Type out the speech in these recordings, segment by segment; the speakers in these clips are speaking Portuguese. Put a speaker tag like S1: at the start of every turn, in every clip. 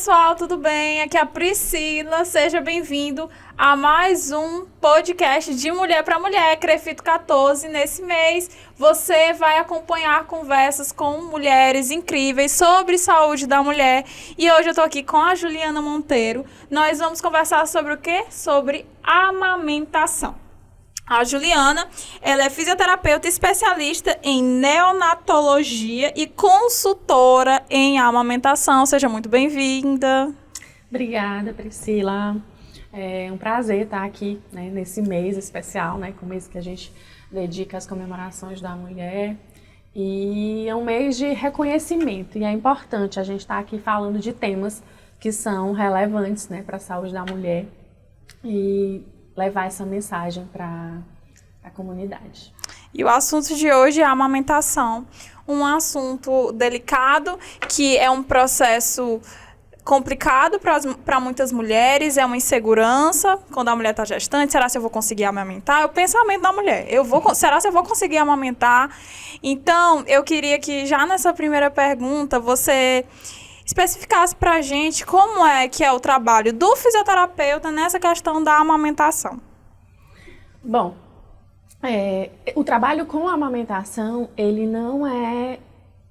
S1: pessoal, tudo bem? Aqui é a Priscila, seja bem-vindo a mais um podcast de Mulher para Mulher, Crefito 14. Nesse mês, você vai acompanhar conversas com mulheres incríveis sobre saúde da mulher. E hoje eu tô aqui com a Juliana Monteiro. Nós vamos conversar sobre o quê? Sobre amamentação. A Juliana, ela é fisioterapeuta especialista em neonatologia e consultora em amamentação. Seja muito bem-vinda.
S2: Obrigada, Priscila. É um prazer estar aqui, né, nesse mês especial, né, com o mês que a gente dedica às comemorações da mulher. E é um mês de reconhecimento e é importante a gente estar aqui falando de temas que são relevantes, né, para a saúde da mulher e levar essa mensagem para a comunidade.
S1: E o assunto de hoje é a amamentação, um assunto delicado, que é um processo complicado para muitas mulheres, é uma insegurança quando a mulher está gestante. Será se eu vou conseguir amamentar? É o pensamento da mulher. Será se eu vou conseguir amamentar? Então, eu queria que já nessa primeira pergunta você especificasse para a gente como é que é o trabalho do fisioterapeuta nessa questão da amamentação.
S2: Bom, o trabalho com a amamentação, ele não é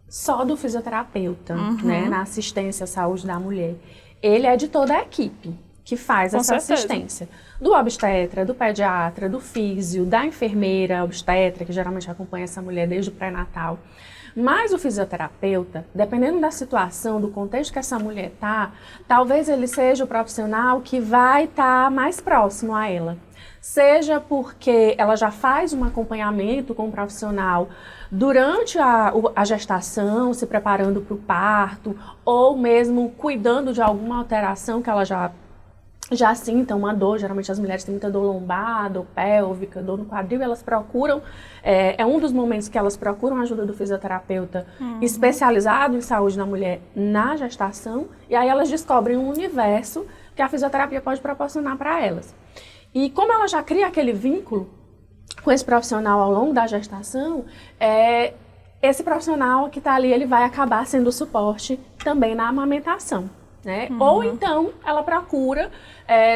S2: só do fisioterapeuta, né, na assistência à saúde da mulher. Ele é de toda a equipe que faz essa assistência. Do obstetra, do pediatra, do físio, da enfermeira obstetra, que geralmente acompanha essa mulher desde o pré-natal. Mas o fisioterapeuta, dependendo da situação, do contexto que essa mulher está, talvez ele seja o profissional que vai estar mais próximo a ela. Seja porque ela já faz um acompanhamento com o profissional durante a gestação, se preparando para o parto, ou mesmo cuidando de alguma alteração que ela já sinta uma dor. Geralmente as mulheres têm muita dor lombar, dor pélvica, dor no quadril, elas procuram, é um dos momentos que elas procuram a ajuda do fisioterapeuta especializado em saúde da mulher na gestação, e aí elas descobrem um universo que a fisioterapia pode proporcionar para elas. E como ela já cria aquele vínculo com esse profissional ao longo da gestação, esse profissional que está ali, ele vai acabar sendo o suporte também na amamentação. Né? Ou então ela procura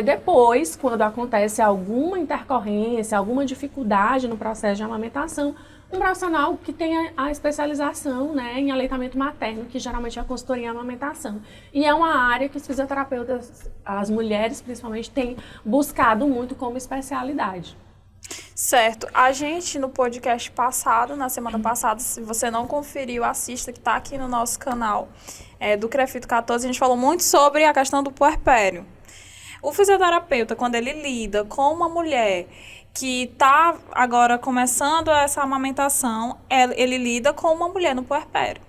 S2: depois, quando acontece alguma intercorrência, alguma dificuldade no processo de amamentação, um profissional que tenha a especialização, né, em aleitamento materno, que geralmente é a consultoria em amamentação. E é uma área que os fisioterapeutas, as mulheres principalmente, têm buscado muito como especialidade.
S1: Certo. A gente, no podcast passado, na semana passada, se você não conferiu, assista, que está aqui no nosso canal do Crefito 14, a gente falou muito sobre a questão do puerpério. O fisioterapeuta, quando ele lida com uma mulher que está agora começando essa amamentação, ele lida com uma mulher no puerpério.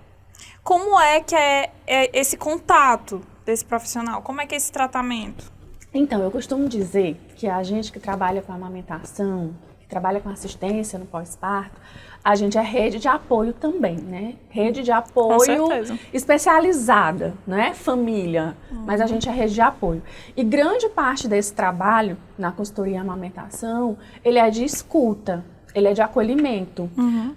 S1: Como é que é esse contato desse profissional? Como é que é esse tratamento?
S2: Então, eu costumo dizer que a gente que trabalha com amamentação, que trabalha com assistência no pós-parto, a gente é rede de apoio também, né? Rede de apoio especializada, não é família, mas a gente é rede de apoio. E grande parte desse trabalho na consultoria e amamentação, ele é de escuta, ele é de acolhimento,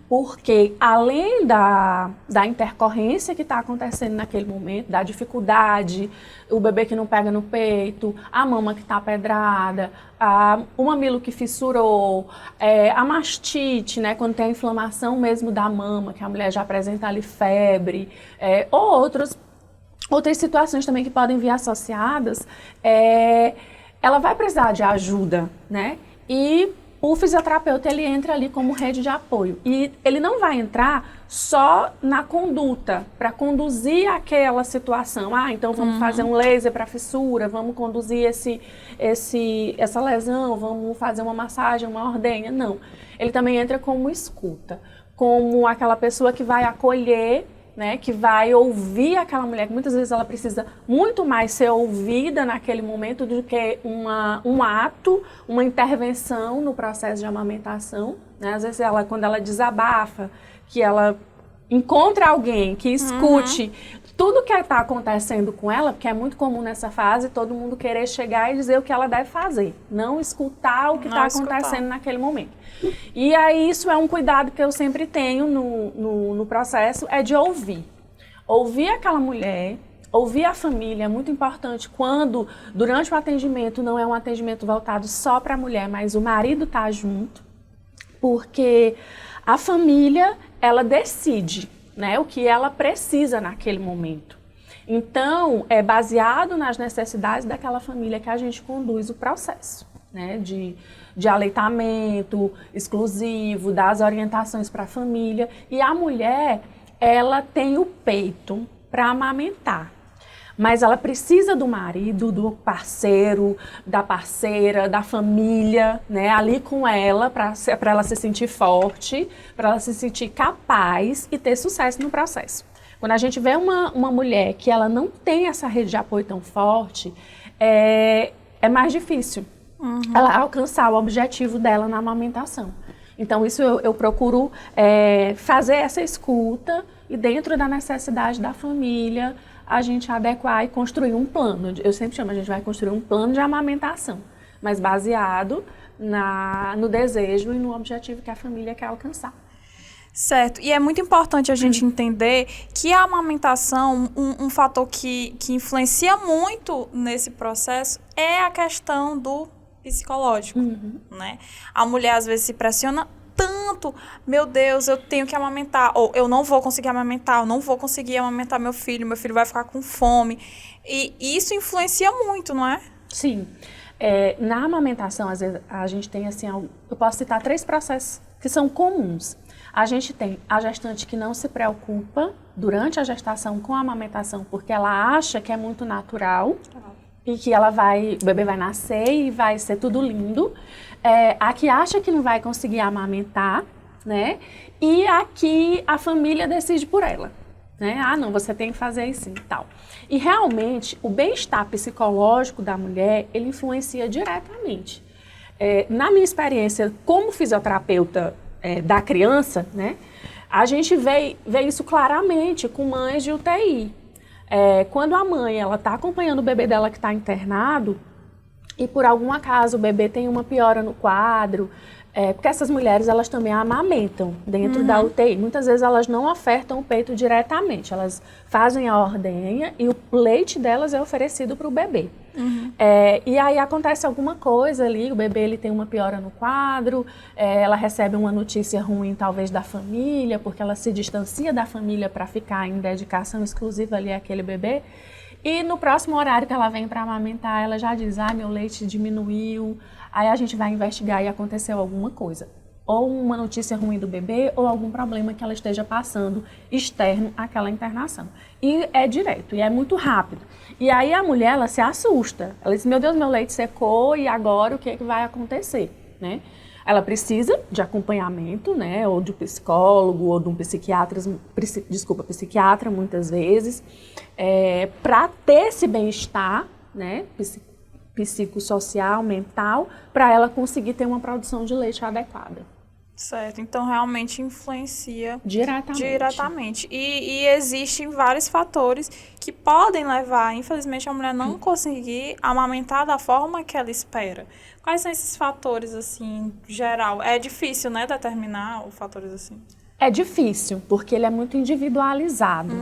S2: porque além da intercorrência que está acontecendo naquele momento, da dificuldade, o bebê que não pega no peito, a mama que está pedrada, o mamilo que fissurou, a mastite, né, quando tem a inflamação mesmo da mama, que a mulher já apresenta ali febre, ou outras situações também que podem vir associadas, ela vai precisar de ajuda, né? E o fisioterapeuta, ele entra ali como rede de apoio. E ele não vai entrar só na conduta, para conduzir aquela situação. Então vamos fazer um laser para fissura, vamos conduzir essa lesão, vamos fazer uma massagem, uma ordenha. Não. Ele também entra como escuta, como aquela pessoa que vai acolher, né, que vai ouvir aquela mulher, que muitas vezes ela precisa muito mais ser ouvida naquele momento do que um ato, uma intervenção no processo de amamentação. Né? Às vezes, quando ela desabafa, que ela encontra alguém que escute tudo que está acontecendo com ela, porque é muito comum nessa fase todo mundo querer chegar e dizer o que ela deve fazer, não escutar o que está acontecendo naquele momento. E aí isso é um cuidado que eu sempre tenho no processo, é de ouvir. Ouvir aquela mulher, Ouvir a família é muito importante quando, durante o atendimento, não é um atendimento voltado só para a mulher, mas o marido está junto, porque a família, ela decide, né, o que ela precisa naquele momento. Então, é baseado nas necessidades daquela família que a gente conduz o processo, né, de aleitamento exclusivo, das orientações para a família. E a mulher, ela tem o peito para amamentar. Mas ela precisa do marido, do parceiro, da parceira, da família, né, ali com ela, para ela se sentir forte, para ela se sentir capaz e ter sucesso no processo. Quando a gente vê uma mulher que ela não tem essa rede de apoio tão forte, é mais difícil ela alcançar o objetivo dela na amamentação. Então, isso eu procuro fazer essa escuta e, dentro da necessidade da família, a gente adequar e construir um plano. Eu sempre chamo, a gente vai construir um plano de amamentação, mas baseado no desejo e no objetivo que a família quer alcançar.
S1: Certo, e é muito importante a gente entender que a amamentação, um fator que influencia muito nesse processo é a questão do psicológico, né? A mulher às vezes se pressiona tanto, meu Deus, eu tenho que amamentar, ou eu não vou conseguir amamentar, eu não vou conseguir amamentar meu filho vai ficar com fome. E isso influencia muito, não é?
S2: Sim. Na amamentação, às vezes, a gente tem assim, eu posso citar 3 processos que são comuns. A gente tem a gestante que não se preocupa durante a gestação com a amamentação, porque ela acha que é muito natural e que o bebê vai nascer e vai ser tudo lindo. A que acha que não vai conseguir amamentar, né? E a que a família decide por ela, né? Ah, não, você tem que fazer isso e tal. E realmente, o bem-estar psicológico da mulher, ele influencia diretamente. Na minha experiência como fisioterapeuta da criança, né? A gente vê isso claramente com mães de UTI. Quando a mãe está acompanhando o bebê dela que está internado, e por algum acaso o bebê tem uma piora no quadro, porque essas mulheres elas também amamentam dentro da UTI. Muitas vezes elas não ofertam o peito diretamente, elas fazem a ordenha e o leite delas é oferecido para o bebê. E aí acontece alguma coisa ali, o bebê ele tem uma piora no quadro, ela recebe uma notícia ruim talvez da família, porque ela se distancia da família para ficar em dedicação exclusiva ali àquele bebê. E no próximo horário que ela vem para amamentar, ela já diz, meu leite diminuiu. Aí a gente vai investigar e aconteceu alguma coisa. Ou uma notícia ruim do bebê, ou algum problema que ela esteja passando externo àquela internação. E é direto, e é muito rápido. E aí a mulher, ela se assusta. Ela diz, meu Deus, meu leite secou, e agora o que é que vai acontecer, né? Ela precisa de acompanhamento, né, ou de um psicólogo, ou de um psiquiatra muitas vezes, para ter esse bem-estar, né, psicossocial, mental, para ela conseguir ter uma produção de leite adequada.
S1: Certo, então realmente influencia
S2: diretamente.
S1: E existem vários fatores que podem levar, infelizmente, a mulher não conseguir amamentar da forma que ela espera. Quais são esses fatores, assim, geral? É difícil, né, determinar os fatores assim?
S2: É difícil, porque ele é muito individualizado.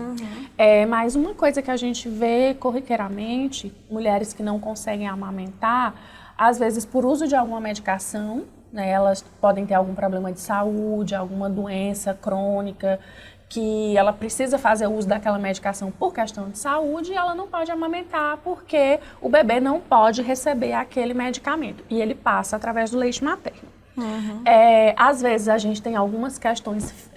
S2: Mas uma coisa que a gente vê corriqueiramente, mulheres que não conseguem amamentar, às vezes por uso de alguma medicação, né, elas podem ter algum problema de saúde, alguma doença crônica, que ela precisa fazer uso daquela medicação por questão de saúde e ela não pode amamentar porque o bebê não pode receber aquele medicamento. E ele passa através do leite materno. Às vezes a gente tem algumas questões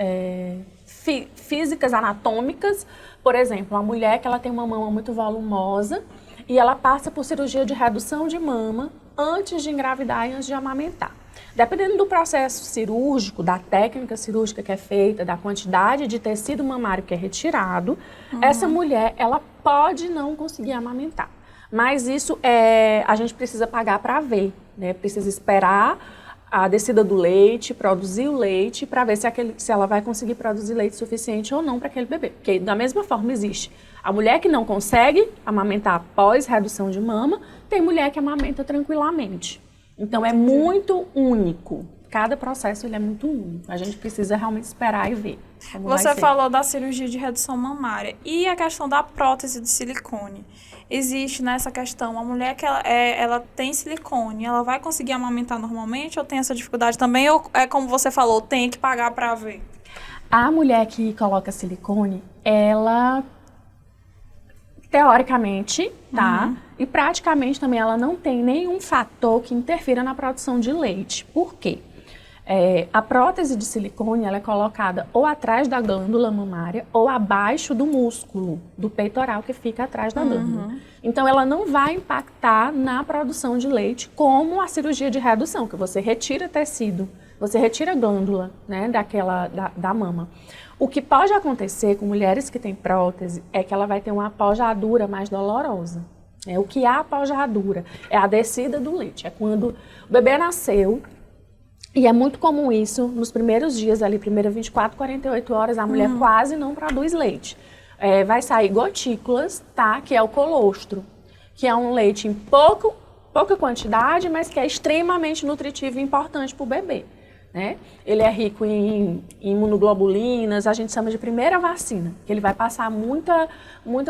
S2: físicas, anatômicas. Por exemplo, a mulher que ela tem uma mama muito volumosa e ela passa por cirurgia de redução de mama antes de engravidar e antes de amamentar. Dependendo do processo cirúrgico, da técnica cirúrgica que é feita, da quantidade de tecido mamário que é retirado, essa mulher, ela pode não conseguir amamentar. Mas isso a gente precisa pagar para ver, né? Precisa esperar a descida do leite, produzir o leite, para ver se ela vai conseguir produzir leite suficiente ou não para aquele bebê. Porque da mesma forma existe a mulher que não consegue amamentar após redução de mama, tem mulher que amamenta tranquilamente. Então é muito único. cada processo ele é muito único. A gente precisa realmente esperar e ver como vai
S1: Você
S2: ser.
S1: falou da cirurgia de redução mamária e a questão da prótese de silicone. Existe nessa questão, a mulher que ela tem silicone, ela vai conseguir amamentar normalmente ou tem essa dificuldade também? Ou é como você falou, tem que pagar para ver?
S2: A mulher que coloca silicone, ela, teoricamente, tá? E praticamente também ela não tem nenhum fator que interfira na produção de leite. Por quê? A prótese de silicone, ela é colocada ou atrás da glândula mamária ou abaixo do músculo do peitoral que fica atrás da glândula. Então, ela não vai impactar na produção de leite como a cirurgia de redução, que você retira tecido, você retira a glândula, né, da mama. O que pode acontecer com mulheres que têm prótese é que ela vai ter uma apojadura mais dolorosa. O que é a apojadura? É a descida do leite. É quando o bebê nasceu, e é muito comum isso nos primeiros dias ali, primeiras 24, 48 horas, a mulher quase não produz leite. Vai sair gotículas, tá? Que é o colostro, que é um leite em pouca quantidade, mas que é extremamente nutritivo e importante para o bebê, né? Ele é rico em imunoglobulinas, a gente chama de primeira vacina, que ele vai passar muita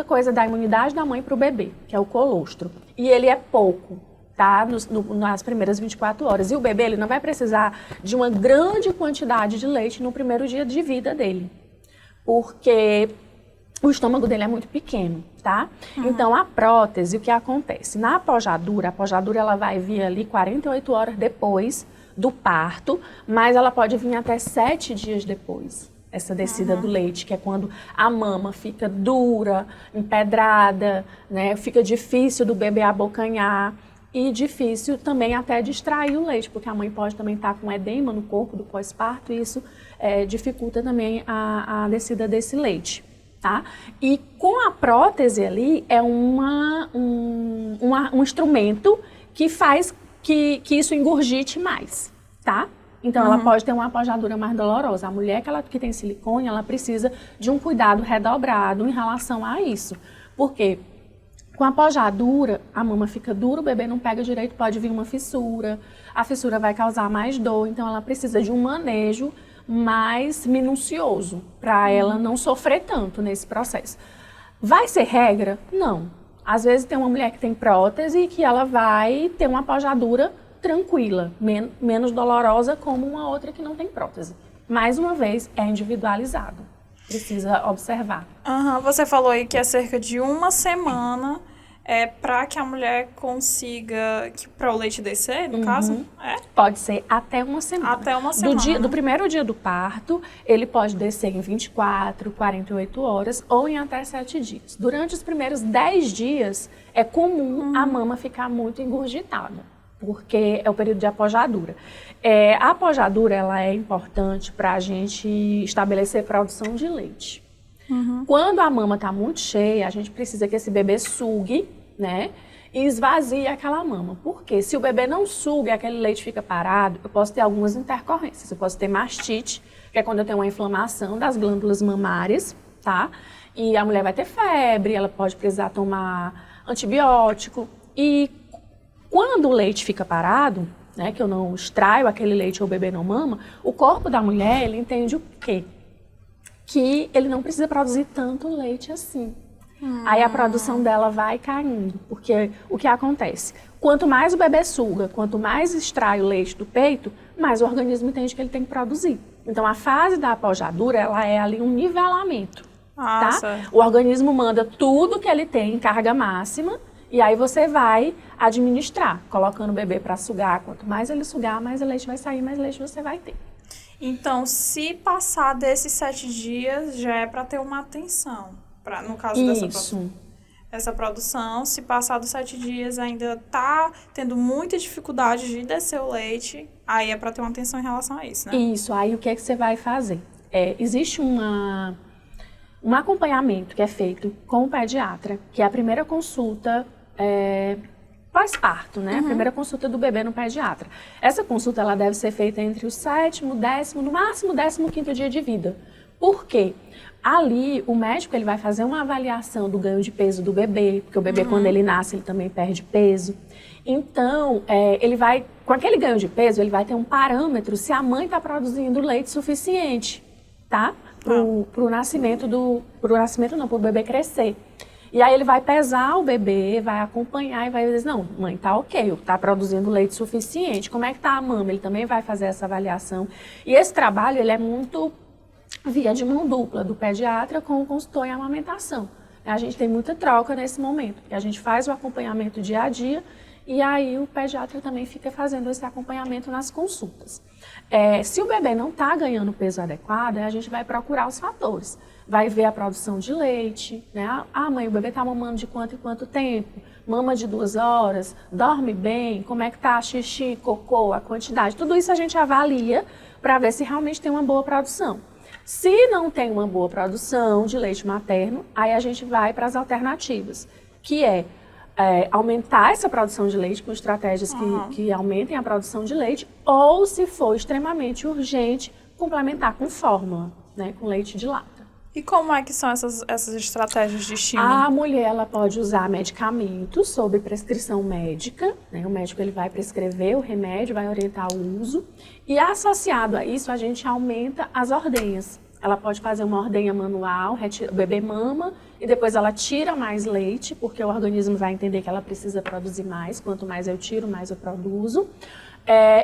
S2: coisa da imunidade da mãe para o bebê, que é o colostro. E ele é pouco, tá? Nas primeiras 24 horas. E o bebê ele não vai precisar de uma grande quantidade de leite no primeiro dia de vida dele, porque o estômago dele é muito pequeno, tá? Então, a prótese, o que acontece? Na apojadura, a apojadura ela vai vir ali 48 horas depois do parto, mas ela pode vir até 7 dias depois. Essa descida do leite, que é quando a mama fica dura, empedrada, né? Fica difícil do bebê abocanhar e difícil também até de extrair o leite, porque a mãe pode também estar com edema no corpo do pós-parto e isso dificulta também a descida desse leite. Tá? E com a prótese ali é um instrumento que faz que isso engurgite mais, tá? Então ela pode ter uma apojadura mais dolorosa. A mulher que tem silicone, ela precisa de um cuidado redobrado em relação a isso. Por quê? Com a apojadura, a mama fica dura, o bebê não pega direito, pode vir uma fissura, a fissura vai causar mais dor, então ela precisa de um manejo mais minucioso, para ela não sofrer tanto nesse processo. Vai ser regra? Não. Às vezes tem uma mulher que tem prótese e que ela vai ter uma apojadura tranquila, menos dolorosa como uma outra que não tem prótese. Mais uma vez, é individualizado. Precisa observar.
S1: Você falou aí que é cerca de uma semana para que a mulher consiga, para o leite descer, no caso?
S2: Pode ser até uma semana.
S1: Até uma semana.
S2: Do primeiro dia do parto, ele pode descer em 24, 48 horas ou em até 7 dias. Durante os primeiros 10 dias, é comum a mama ficar muito engurgitada, porque é o período de apojadura. A apojadura ela é importante para a gente estabelecer produção de leite. Quando a mama está muito cheia, a gente precisa que esse bebê sugue, né? E esvazie aquela mama. Porque se o bebê não suga e aquele leite fica parado, eu posso ter algumas intercorrências. Eu posso ter mastite, que é quando eu tenho uma inflamação das glândulas mamárias, tá? E a mulher vai ter febre, ela pode precisar tomar antibiótico. E quando o leite fica parado, né, que eu não extraio aquele leite ou o bebê não mama, o corpo da mulher, ele entende o quê? Que ele não precisa produzir tanto leite assim. Aí a produção dela vai caindo, porque o que acontece? Quanto mais o bebê suga, quanto mais extrai o leite do peito, mais o organismo entende que ele tem que produzir. Então a fase da apojadura, ela é ali um nivelamento, tá? O organismo manda tudo que ele tem em carga máxima e aí você vai administrar, colocando o bebê para sugar. Quanto mais ele sugar, mais leite vai sair, mais leite você vai ter.
S1: Então, se passar desses 7 dias, já é para ter uma atenção. No caso dessa produção, se passar dos 7 dias ainda tá tendo muita dificuldade de descer o leite, aí é para ter uma atenção em relação a isso, né?
S2: Isso, aí o que é que você vai fazer? Existe um acompanhamento que é feito com o pediatra, que é a primeira consulta pós-parto, né? A primeira consulta do bebê no pediatra. Essa consulta ela deve ser feita entre o 7º, 10º, no máximo 15º dia de vida. Por quê? Ali, o médico ele vai fazer uma avaliação do ganho de peso do bebê, porque o bebê, quando ele nasce, ele também perde peso. Então, ele vai com aquele ganho de peso, ele vai ter um parâmetro se a mãe está produzindo leite suficiente, tá? Pro nascimento pro bebê crescer. E aí ele vai pesar o bebê, vai acompanhar e vai dizer, não, mãe, tá ok, tá produzindo leite suficiente. Como é que tá a mama? Ele também vai fazer essa avaliação. E esse trabalho, ele é muito via de mão dupla, do pediatra com o consultor em amamentação. A gente tem muita troca nesse momento, porque a gente faz o acompanhamento dia a dia e aí o pediatra também fica fazendo esse acompanhamento nas consultas. Se o bebê não está ganhando o peso adequado, a gente vai procurar os fatores. Vai ver a produção de leite, né? Ah, mãe, o bebê está mamando de quanto em quanto tempo? Mama de 2 horas? Dorme bem? Como é que está xixi, cocô, a quantidade? Tudo isso a gente avalia para ver se realmente tem uma boa produção. Se não tem uma boa produção de leite materno, aí a gente vai para as alternativas, que aumentar essa produção de leite com estratégias que aumentem a produção de leite, ou, se for extremamente urgente, complementar com fórmula, né, com leite de lata.
S1: E como é que são essas estratégias de estímulo?
S2: A mulher, ela pode usar medicamentos sob prescrição médica, né? O médico ele vai prescrever o remédio, vai orientar o uso. E associado a isso, a gente aumenta as ordenhas. Ela pode fazer uma ordenha manual, o bebê mama e depois ela tira mais leite, porque o organismo vai entender que ela precisa produzir mais. Quanto mais eu tiro, mais eu produzo.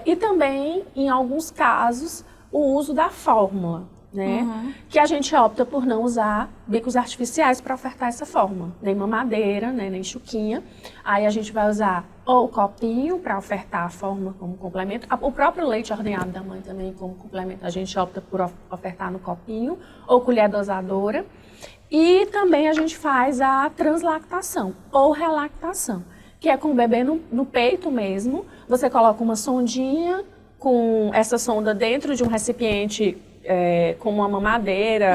S2: E também, em alguns casos, o uso da fórmula. Né? Que a gente opta por não usar bicos artificiais para ofertar essa fórmula, nem mamadeira, né? Nem chuquinha. Aí a gente vai usar ou o copinho para ofertar a fórmula como complemento, o próprio leite ordenhado da mãe também como complemento, a gente opta por ofertar no copinho, ou colher dosadora. E também a gente faz a translactação ou relactação, que é com o bebê no peito mesmo. Você coloca uma sondinha com essa sonda dentro de um recipiente como uma mamadeira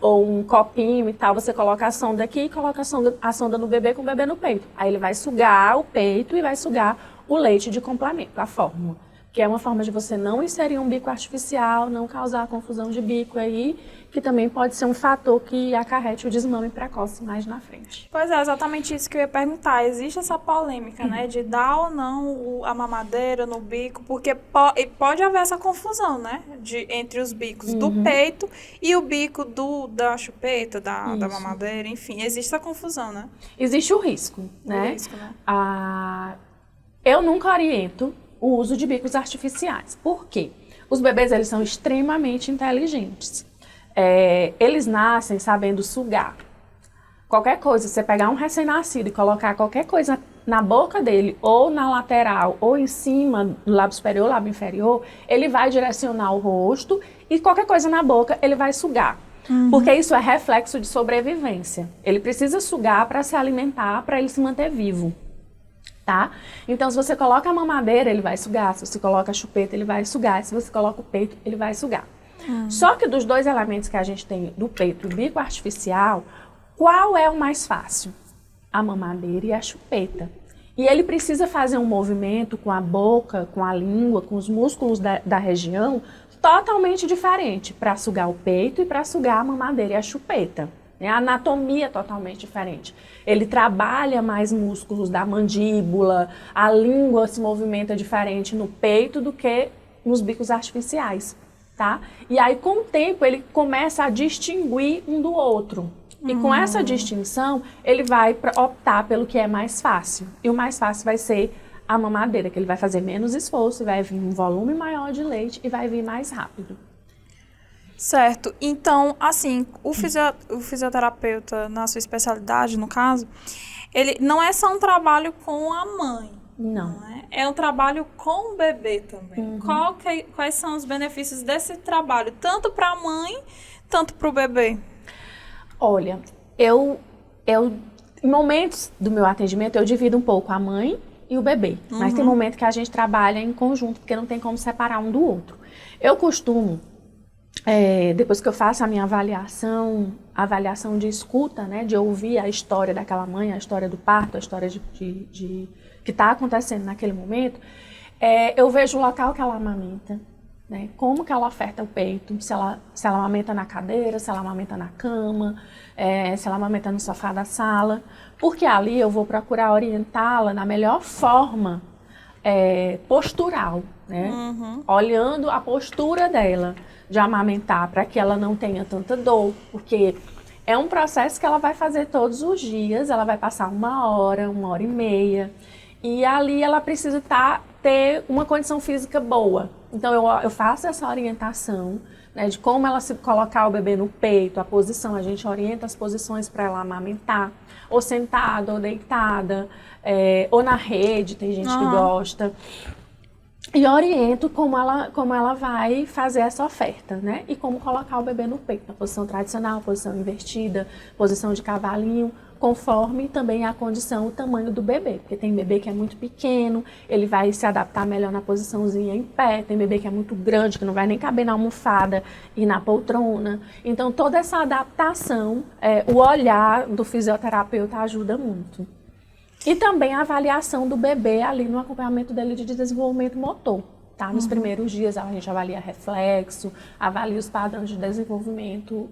S2: ou um copinho e tal, você coloca a sonda aqui e coloca a sonda no bebê com o bebê no peito. Aí ele vai sugar o peito e vai sugar o leite de complemento, a fórmula. Que é uma forma de você não inserir um bico artificial, não causar confusão de bico aí, que também pode ser um fator que acarrete o desmame precoce mais na frente.
S1: Pois é, exatamente isso que eu ia perguntar. Existe essa polêmica, né, de dar ou não a mamadeira no bico, porque pode haver essa confusão, né, entre os bicos do peito e o bico da chupeta, da mamadeira, enfim, existe essa confusão, né?
S2: Existe o risco, né?
S1: O risco, né?
S2: Eu nunca oriento o uso de bicos artificiais. Por quê? Os bebês, eles são extremamente inteligentes. Eles nascem sabendo sugar. Qualquer coisa, você pegar um recém-nascido e colocar qualquer coisa na boca dele, ou na lateral, ou em cima, do lábio superior, lábio inferior, ele vai direcionar o rosto e qualquer coisa na boca, ele vai sugar. Porque isso é reflexo de sobrevivência. Ele precisa sugar para se alimentar, para ele se manter vivo. Tá? Então, se você coloca a mamadeira, ele vai sugar. Se você coloca a chupeta, ele vai sugar. Se você coloca o peito, ele vai sugar. Só que dos dois elementos que a gente tem, do peito e do bico artificial, qual é o mais fácil? A mamadeira e a chupeta. E ele precisa fazer um movimento com a boca, com a língua, com os músculos da região, totalmente diferente para sugar o peito e para sugar a mamadeira e a chupeta. A anatomia é totalmente diferente. Ele trabalha mais músculos da mandíbula, a língua se movimenta diferente no peito do que nos bicos artificiais, tá? E aí, com o tempo, ele começa a distinguir um do outro. E com essa distinção, ele vai optar pelo que é mais fácil. E o mais fácil vai ser a mamadeira, que ele vai fazer menos esforço, vai vir um volume maior de leite e vai vir mais rápido.
S1: Certo. Então, assim, o fisioterapeuta, na sua especialidade, no caso, ele não é só um trabalho com a mãe.
S2: Não.
S1: É um trabalho com o bebê também. Quais são os benefícios desse trabalho, tanto para a mãe, tanto para o bebê?
S2: Olha, em momentos do meu atendimento, eu divido um pouco a mãe e o bebê. Mas tem momento que a gente trabalha em conjunto, porque não tem como separar um do outro. Eu costumo... depois que eu faço a minha avaliação de escuta, né, de ouvir a história daquela mãe, a história do parto, a história que está acontecendo naquele momento, eu vejo o local que ela amamenta, né, como que ela oferta o peito, se ela amamenta na cadeira, se ela amamenta na cama, se ela amamenta no sofá da sala, porque ali eu vou procurar orientá-la na melhor forma postural, né? Olhando a postura dela de amamentar para que ela não tenha tanta dor, porque é um processo que ela vai fazer todos os dias, ela vai passar 1 hora, 1 hora e meia, e ali ela precisa ter uma condição física boa. Então eu faço essa orientação, né, de como ela se colocar o bebê no peito, a posição, a gente orienta as posições para ela amamentar, ou sentada, ou deitada, ou na rede, tem gente que gosta. E oriento como ela vai fazer essa oferta, né? E como colocar o bebê no peito, na posição tradicional, posição invertida, posição de cavalinho, conforme também a condição, o tamanho do bebê. Porque tem bebê que é muito pequeno, ele vai se adaptar melhor na posiçãozinha em pé. Tem bebê que é muito grande, que não vai nem caber na almofada e na poltrona. Então, toda essa adaptação, o olhar do fisioterapeuta ajuda muito. E também a avaliação do bebê ali no acompanhamento dele de desenvolvimento motor. Tá? Nos primeiros dias a gente avalia reflexo, avalia os padrões de desenvolvimento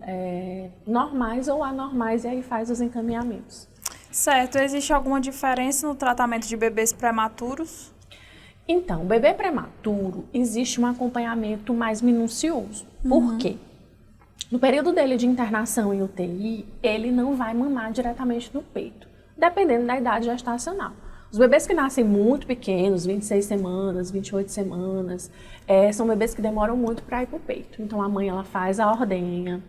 S2: normais ou anormais e aí faz os encaminhamentos.
S1: Certo. Existe alguma diferença no tratamento de bebês prematuros?
S2: Então, o bebê prematuro existe um acompanhamento mais minucioso. Por quê? No período dele de internação em UTI, ele não vai mamar diretamente no peito, dependendo da idade gestacional. Os bebês que nascem muito pequenos, 26 semanas, 28 semanas, são bebês que demoram muito para ir para o peito. Então, a mãe ela faz a ordenha.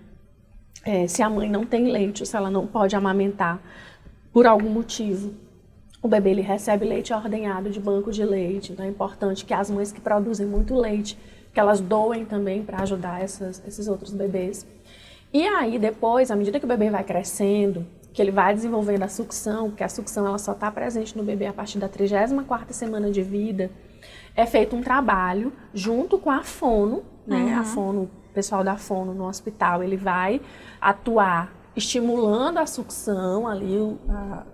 S2: Se a mãe não tem leite, ou se ela não pode amamentar por algum motivo, o bebê ele recebe leite ordenhado de banco de leite. Então, é importante que as mães que produzem muito leite, que elas doem também para ajudar esses outros bebês. E aí, depois, à medida que o bebê vai crescendo, que ele vai desenvolvendo a sucção, porque a sucção ela só está presente no bebê a partir da 34ª semana de vida, é feito um trabalho junto com a fono, né? A fono, o pessoal da fono no hospital, ele vai atuar estimulando a sucção ali,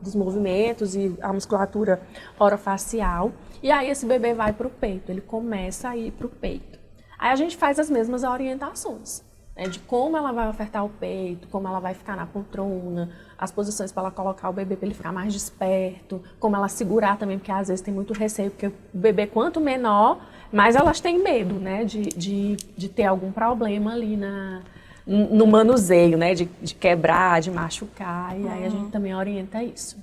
S2: dos movimentos e a musculatura orofacial, e aí esse bebê vai para o peito, ele começa a ir para o peito. Aí a gente faz as mesmas orientações, né, de como ela vai ofertar o peito, como ela vai ficar na poltrona, as posições para ela colocar o bebê para ele ficar mais desperto, como ela segurar também, porque às vezes tem muito receio, porque o bebê quanto menor, mais elas têm medo, né, de ter algum problema ali no manuseio, né, de quebrar, de machucar, e aí a gente também orienta isso.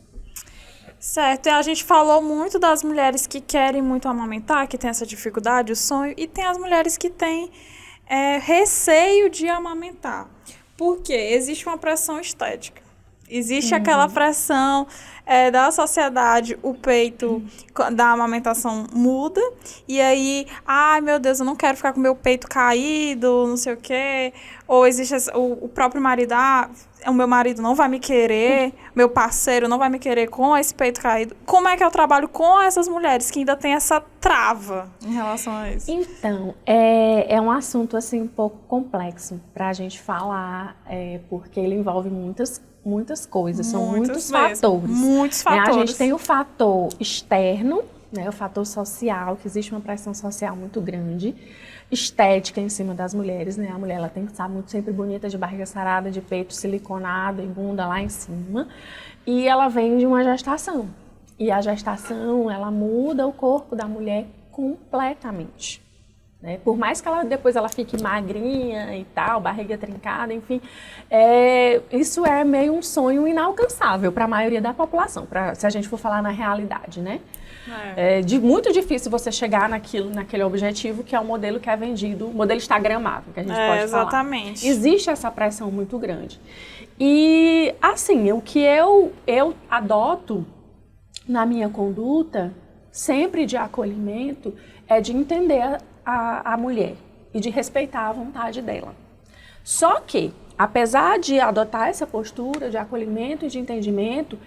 S1: Certo, e a gente falou muito das mulheres que querem muito amamentar, que tem essa dificuldade, o sonho, e tem as mulheres que têm receio de amamentar. Porque existe uma pressão estética. Existe aquela pressão da sociedade, o peito da amamentação muda, e aí, ai meu Deus, eu não quero ficar com meu peito caído, não sei o quê. Ou existe o próprio marido, o meu marido não vai me querer, meu parceiro não vai me querer com esse peito caído. Como é que eu trabalho com essas mulheres que ainda tem essa trava em relação a isso?
S2: Então, é um assunto assim um pouco complexo para a gente falar, porque ele envolve muitas coisas, são muitos fatores.
S1: Muitos fatores.
S2: A gente tem o fator externo, né, o fator social, que existe uma pressão social muito grande, estética em cima das mulheres, né? A mulher ela tem que estar muito sempre bonita, de barriga sarada, de peito siliconado e bunda lá em cima. E ela vem de uma gestação. E a gestação, ela muda o corpo da mulher completamente. Né? Por mais que depois ela fique magrinha e tal, barriga trincada, enfim, isso é meio um sonho inalcançável para a maioria da população, se a gente for falar na realidade, né? Muito difícil você chegar naquele objetivo que é o modelo que é vendido, o modelo instagramável, que a gente pode
S1: exatamente.
S2: falar. Existe essa pressão muito grande. E, assim, o que eu adoto na minha conduta, sempre de acolhimento, é de entender a mulher e de respeitar a vontade dela. Só que, apesar de adotar essa postura de acolhimento e de entendimento,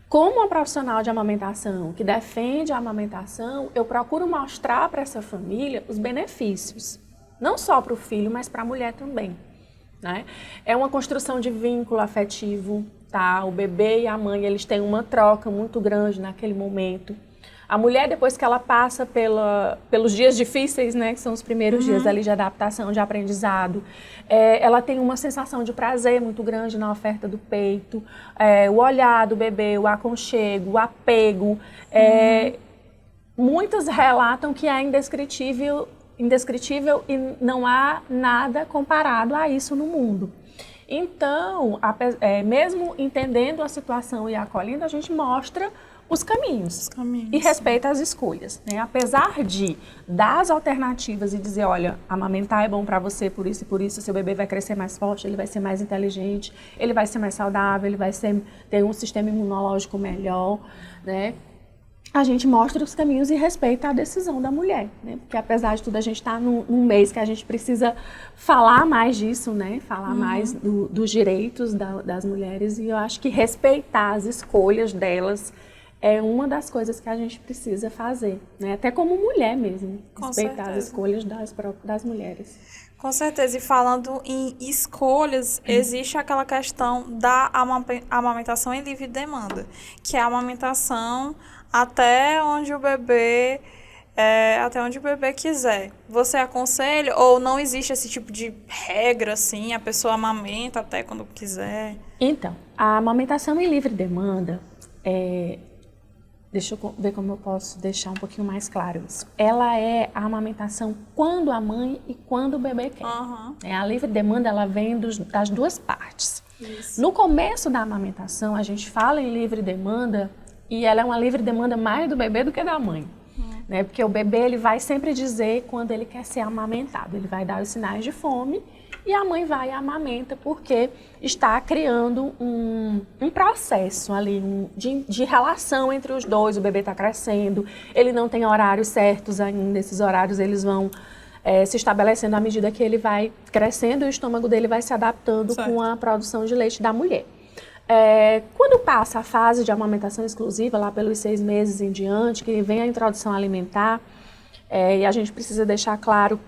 S2: como uma profissional de amamentação que defende a amamentação, eu procuro mostrar para essa família os benefícios, não só para o filho, mas para a mulher também. Né? É uma construção de vínculo afetivo, tá? O bebê e a mãe, eles têm uma troca muito grande naquele momento. A mulher, depois que ela passa pelos dias difíceis, né, que são os primeiros dias ali de adaptação, de aprendizado, ela tem uma sensação de prazer muito grande na oferta do peito, o olhar do bebê, o aconchego, o apego. muitas relatam que é indescritível e não há nada comparado a isso no mundo. Então, mesmo entendendo a situação e acolhendo, a gente mostra os caminhos e respeita as escolhas, né? Apesar de dar as alternativas e dizer, olha, amamentar é bom para você por isso e por isso, seu bebê vai crescer mais forte, ele vai ser mais inteligente, ele vai ser mais saudável, ele vai ter um sistema imunológico melhor, né? A gente mostra os caminhos e respeita a decisão da mulher, né? Porque apesar de tudo, a gente está num mês que a gente precisa falar mais disso, né? Falar mais dos direitos das mulheres, e eu acho que respeitar as escolhas delas é uma das coisas que a gente precisa fazer, né? Até como mulher mesmo, respeitar as escolhas das mulheres.
S1: Com certeza, e falando em escolhas, existe aquela questão da amamentação em livre demanda, que é a amamentação até onde o bebê quiser. Você aconselha ou não existe esse tipo de regra, assim, a pessoa amamenta até quando quiser?
S2: Então, a amamentação em livre demanda, deixa eu ver como eu posso deixar um pouquinho mais claro isso. Ela é a amamentação quando a mãe e quando o bebê quer. A livre demanda, ela vem das duas partes. Isso. No começo da amamentação, a gente fala em livre demanda e ela é uma livre demanda mais do bebê do que da mãe. Né? Porque o bebê, ele vai sempre dizer quando ele quer ser amamentado. Ele vai dar os sinais de fome e a mãe vai e amamenta porque está criando um processo ali de relação entre os dois. O bebê está crescendo, ele não tem horários certos ainda. Esses horários eles vão se estabelecendo à medida que ele vai crescendo e o estômago dele vai se adaptando com a produção de leite da mulher. Quando passa a fase de amamentação exclusiva, lá pelos 6 meses em diante, que vem a introdução alimentar, e a gente precisa deixar claro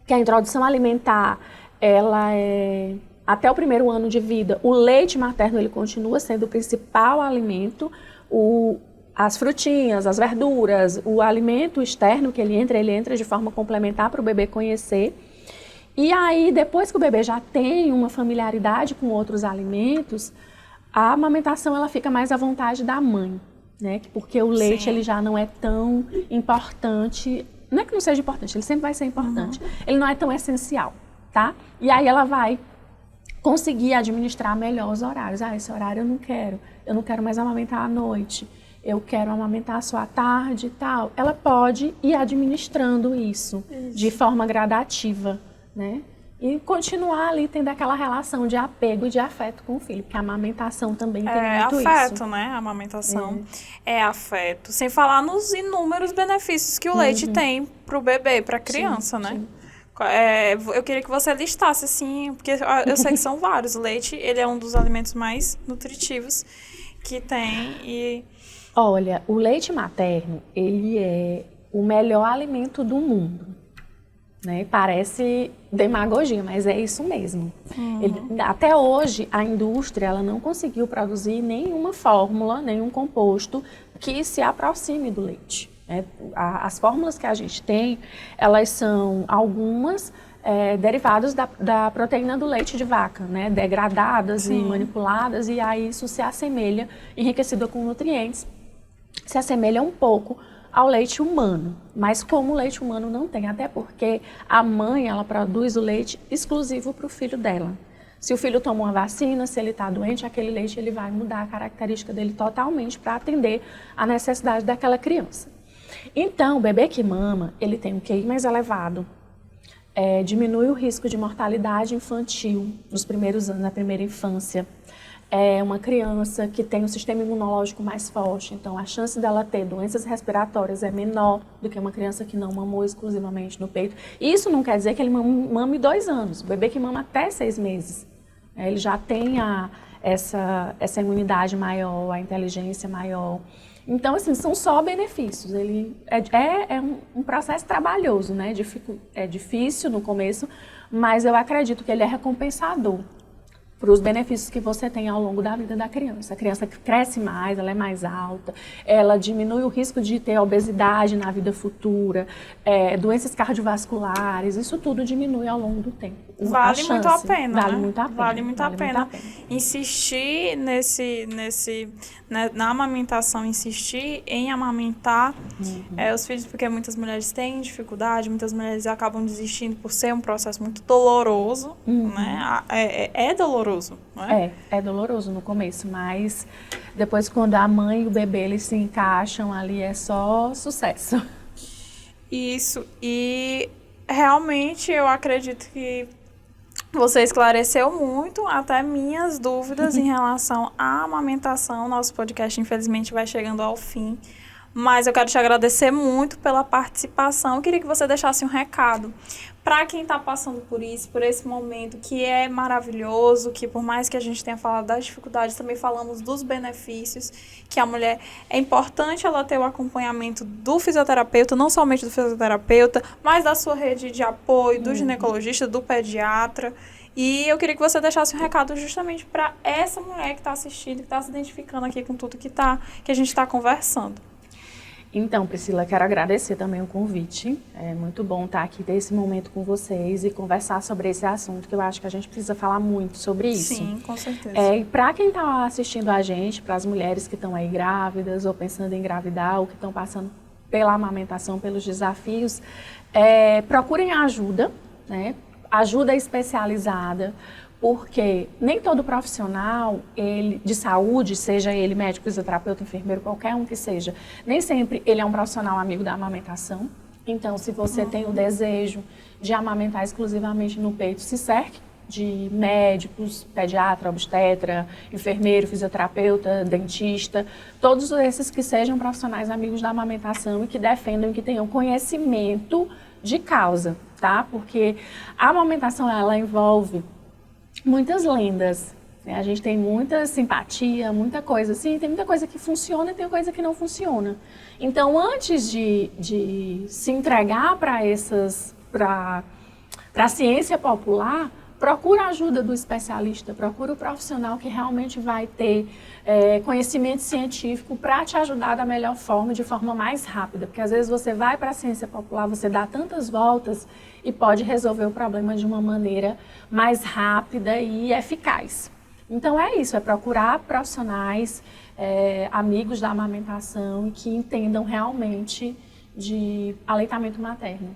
S2: que a introdução alimentar, ela é até o primeiro ano de vida. O leite materno, ele continua sendo o principal alimento, as frutinhas, as verduras, o alimento externo que ele entra de forma complementar para o bebê conhecer. E aí, depois que o bebê já tem uma familiaridade com outros alimentos, a amamentação ela fica mais à vontade da mãe, né? Porque o leite ele já não é tão importante, não é que não seja importante, ele sempre vai ser importante, ele não é tão essencial, tá? E aí ela vai conseguir administrar melhor os horários. Esse horário eu não quero mais amamentar à noite, eu quero amamentar só à tarde e tal. Ela pode ir administrando isso de forma gradativa, né? E continuar ali tendo aquela relação de apego e de afeto com o filho, porque a amamentação também tem muito isso.
S1: É afeto, né? A amamentação é afeto. Sem falar nos inúmeros benefícios que o leite tem para o bebê, para a criança, né? Sim. Eu queria que você listasse, assim, porque eu sei que são vários. O leite, ele é um dos alimentos mais nutritivos que tem e...
S2: Olha, o leite materno, ele é o melhor alimento do mundo. Né? Parece demagogia, mas é isso mesmo. Até hoje, a indústria ela não conseguiu produzir nenhuma fórmula, nenhum composto que se aproxime do leite. Né? As fórmulas que a gente tem, elas são algumas derivadas da proteína do leite de vaca, né? Degradadas e manipuladas, e aí isso se assemelha, enriquecido com nutrientes, se assemelha um pouco ao leite humano, mas como o leite humano não tem, até porque a mãe ela produz o leite exclusivo para o filho dela. Se o filho toma uma vacina, se ele está doente, aquele leite ele vai mudar a característica dele totalmente para atender a necessidade daquela criança. Então, o bebê que mama, ele tem um QI mais elevado, diminui o risco de mortalidade infantil nos primeiros anos, na primeira infância. É uma criança que tem um sistema imunológico mais forte, então a chance dela ter doenças respiratórias é menor do que uma criança que não mamou exclusivamente no peito. Isso não quer dizer que ele mame 2 anos. O bebê que mama até 6 meses, ele já tem essa imunidade maior, a inteligência maior. Então, assim, são só benefícios. Ele é um processo trabalhoso, né? É difícil no começo, mas eu acredito que ele é recompensador para os benefícios que você tem ao longo da vida da criança. A criança cresce mais, ela é mais alta, ela diminui o risco de ter obesidade na vida futura, doenças cardiovasculares, isso tudo diminui ao longo do tempo.
S1: vale muito a pena,
S2: vale
S1: né?
S2: muito a pena.
S1: Vale muito a pena insistir na amamentação, insistir em amamentar os filhos, porque muitas mulheres têm dificuldade, muitas mulheres acabam desistindo por ser um processo muito doloroso, né? É doloroso, não é?
S2: É doloroso no começo, mas depois quando a mãe e o bebê eles se encaixam ali é só sucesso.
S1: Isso, e realmente eu acredito que você esclareceu muito até minhas dúvidas em relação à amamentação. Nosso podcast, infelizmente, vai chegando ao fim. Mas eu quero te agradecer muito pela participação. Eu queria que você deixasse um recado para quem está passando por isso, por esse momento que é maravilhoso, que por mais que a gente tenha falado das dificuldades, também falamos dos benefícios, que a mulher, é importante ela ter o acompanhamento do fisioterapeuta, não somente do fisioterapeuta, mas da sua rede de apoio, do ginecologista, do pediatra. E eu queria que você deixasse um recado justamente para essa mulher que está assistindo, que está se identificando aqui com tudo que a gente está conversando.
S2: Então, Priscila, quero agradecer também o convite. É muito bom estar aqui, ter esse momento com vocês e conversar sobre esse assunto, que eu acho que a gente precisa falar muito sobre isso.
S1: Sim, com certeza.
S2: E para quem está assistindo a gente, para as mulheres que estão aí grávidas ou pensando em engravidar ou que estão passando pela amamentação, pelos desafios, procurem ajuda, né? Ajuda especializada, porque nem todo profissional de saúde, seja ele médico, fisioterapeuta, enfermeiro, qualquer um que seja, nem sempre ele é um profissional amigo da amamentação. Então, se você tem o desejo de amamentar exclusivamente no peito, se cerque de médicos, pediatra, obstetra, enfermeiro, fisioterapeuta, dentista, todos esses que sejam profissionais amigos da amamentação e que defendam, que tenham conhecimento de causa, tá? Porque a amamentação, ela envolve muitas lendas, né? A gente tem muita simpatia, muita coisa assim, tem muita coisa que funciona e tem coisa que não funciona. Então, antes de se entregar para a ciência popular, procura a ajuda do especialista, procura o profissional que realmente vai ter conhecimento científico para te ajudar da melhor forma, de forma mais rápida. Porque às vezes você vai para a ciência popular, você dá tantas voltas e pode resolver o problema de uma maneira mais rápida e eficaz. Então é isso, é procurar profissionais, amigos da amamentação e que entendam realmente de aleitamento materno.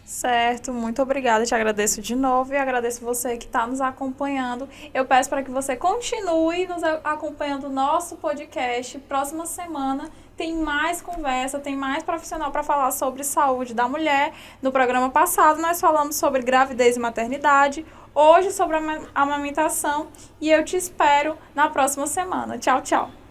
S1: Certo, muito obrigada, te agradeço de novo e agradeço você que está nos acompanhando. Eu peço para que você continue nos acompanhando o nosso podcast. Próxima semana tem mais conversa, tem mais profissional para falar sobre saúde da mulher. No programa passado nós falamos sobre gravidez e maternidade, hoje sobre a amamentação e eu te espero na próxima semana. Tchau, tchau!